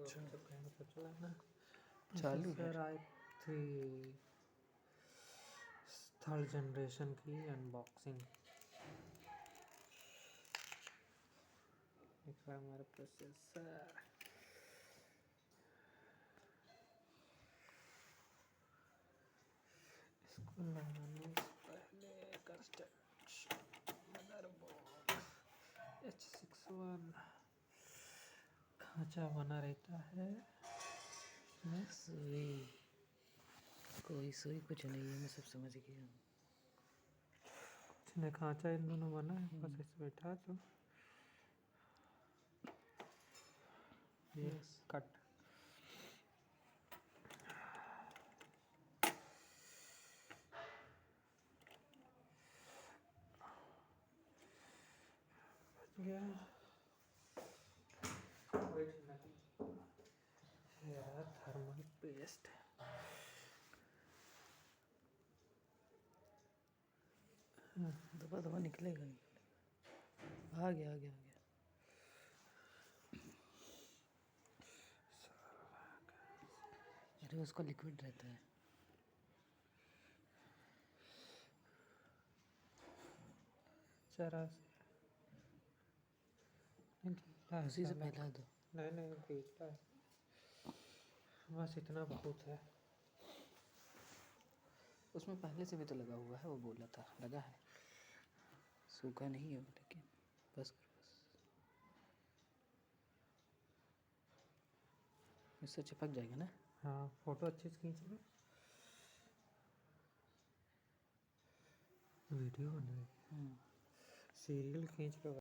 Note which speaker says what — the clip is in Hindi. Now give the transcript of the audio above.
Speaker 1: तो चला ना
Speaker 2: चालू है।
Speaker 1: i3 थर्ड जनरेशन की अनबॉक्सिंग दिख रहा है हमारा प्रोसेसर। इसको लगाने से पहले मदरबोर्ड H61 खांचा बना रहता है।
Speaker 2: सुई कोई सुई कुछ नहीं है, मैं सब समझ गया।
Speaker 1: इसने खांचा इन दोनों बना है, बस ऐसे बैठा तो ये कट। बच गया यार थर्मल पेस्ट।
Speaker 2: दबा दबा निकलेगा नहीं। आ गया आ गया आ गया। अरे उसका लिक्विड रहता है।
Speaker 1: जरा
Speaker 2: उसी से फैला दो।
Speaker 1: नहीं गीला है, बस इतना बहुत है।
Speaker 2: उसमें पहले से भी तो लगा हुआ है, वो बोला था लगा है, सूखा नहीं है लेकिन बस करो बस। इससे चिपक जाएगा ना।
Speaker 1: हाँ फोटो अच्छे से खींच लो, वीडियो बन रही है, सीरियल खींच लो।